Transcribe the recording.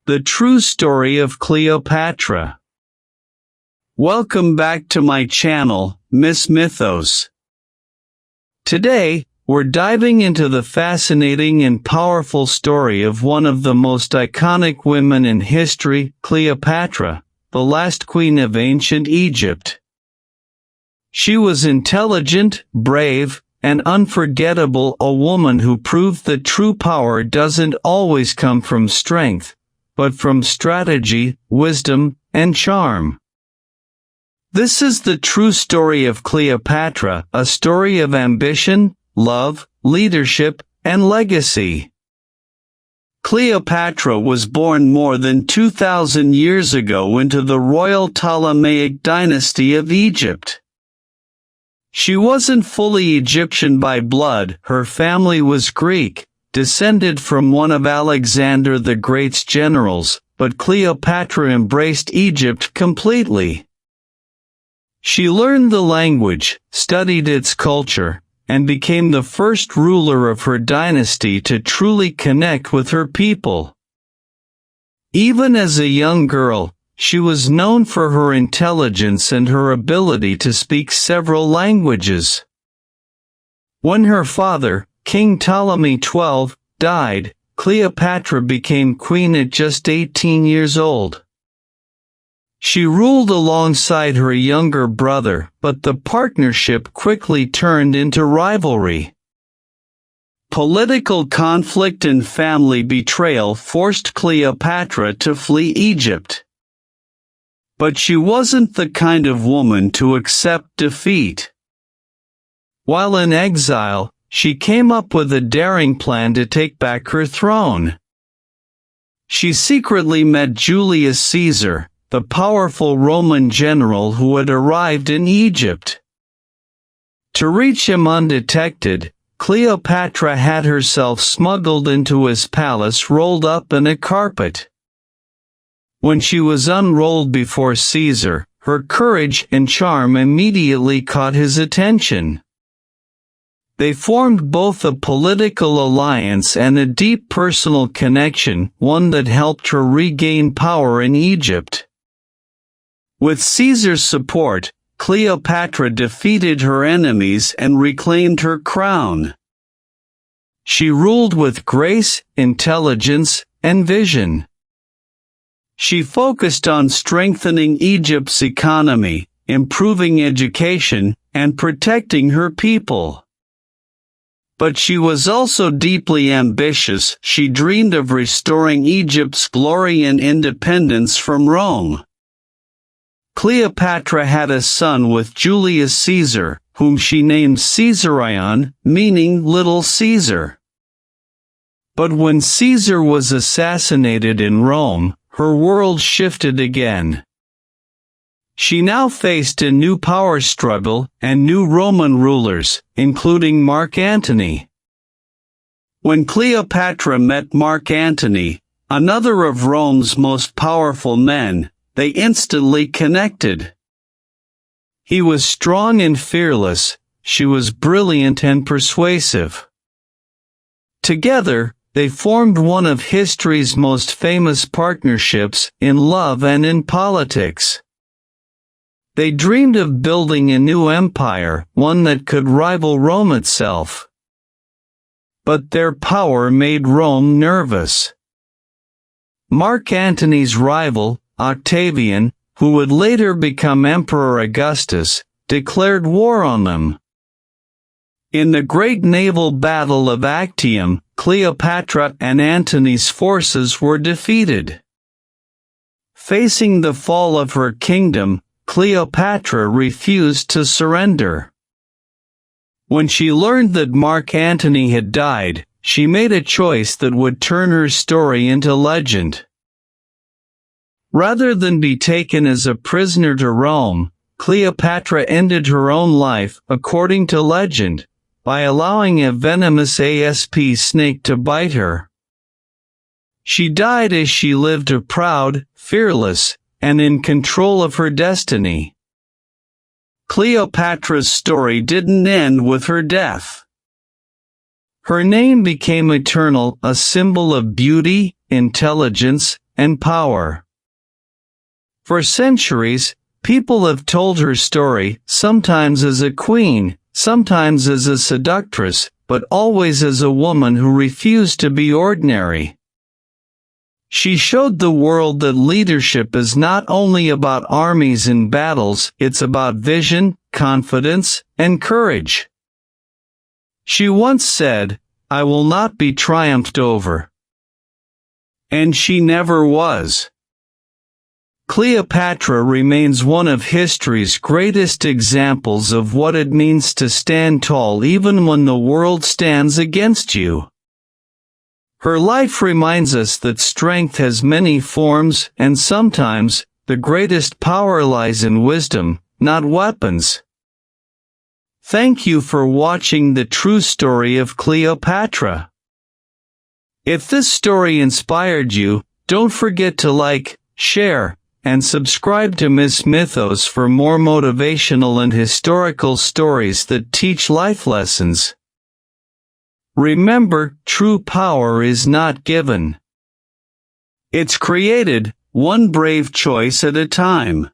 The True Story of Cleopatra. Welcome back to my channel, Miss Mythos. Today, we're diving into the fascinating and powerful story of one of the most iconic women in history, Cleopatra, the last queen of ancient Egypt. She was intelligent, brave, and unforgettable, a woman who proved that true power doesn't always come from strength, but from strategy, wisdom, and charm. This is the true story of Cleopatra, a story of ambition, love, leadership, and legacy. Cleopatra was born more than 2,000 years ago into the royal Ptolemaic dynasty of Egypt. She wasn't fully Egyptian by blood. Her family was Greek, descended from one of Alexander the Great's generals, but Cleopatra embraced Egypt completely. She learned the language, studied its culture, and became the first ruler of her dynasty to truly connect with her people. Even as a young girl, she was known for her intelligence and her ability to speak several languages. When her father, King Ptolemy XII, died, Cleopatra became queen at just 18 years old. She ruled alongside her younger brother, but the partnership quickly turned into rivalry. Political conflict and family betrayal forced Cleopatra to flee Egypt. But she wasn't the kind of woman to accept defeat. While in exile, she came up with a daring plan to take back her throne. She secretly met Julius Caesar, the powerful Roman general who had arrived in Egypt. To reach him undetected, Cleopatra had herself smuggled into his palace rolled up in a carpet. When she was unrolled before Caesar, her courage and charm immediately caught his attention. They formed both a political alliance and a deep personal connection, one that helped her regain power in Egypt. With Caesar's support, Cleopatra defeated her enemies and reclaimed her crown. She ruled with grace, intelligence, and vision. She focused on strengthening Egypt's economy, improving education, and protecting her people. But she was also deeply ambitious. She dreamed of restoring Egypt's glory and independence from Rome. Cleopatra had a son with Julius Caesar, whom she named Caesarion, meaning Little Caesar. But when Caesar was assassinated in Rome, her world shifted again. She now faced a new power struggle and new Roman rulers, including Mark Antony. When Cleopatra met Mark Antony, another of Rome's most powerful men, they instantly connected. He was strong and fearless, she was brilliant and persuasive. Together, they formed one of history's most famous partnerships, in love and in politics. They dreamed of building a new empire, one that could rival Rome itself. But their power made Rome nervous. Mark Antony's rival, Octavian, who would later become Emperor Augustus, declared war on them. In the great naval battle of Actium, Cleopatra and Antony's forces were defeated. Facing the fall of her kingdom, Cleopatra refused to surrender. When she learned that Mark Antony had died, she made a choice that would turn her story into legend. Rather than be taken as a prisoner to Rome, Cleopatra ended her own life, according to legend, by allowing a venomous asp snake to bite her. She died as she lived a proud, fearless, and in control of her destiny. Cleopatra's story didn't end with her death. Her name became eternal, a symbol of beauty, intelligence, and power. For centuries, people have told her story, sometimes as a queen, sometimes as a seductress, but always as a woman who refused to be ordinary. She showed the world that leadership is not only about armies and battles, it's about vision, confidence, and courage. She once said, "I will not be triumphed over." And she never was. Cleopatra remains one of history's greatest examples of what it means to stand tall even when the world stands against you. Her life reminds us that strength has many forms, and sometimes, the greatest power lies in wisdom, not weapons. Thank you for watching the true story of Cleopatra. If this story inspired you, don't forget to like, share, and subscribe to Miss Mythos for more motivational and historical stories that teach life lessons. Remember, true power is not given. It's created, one brave choice at a time.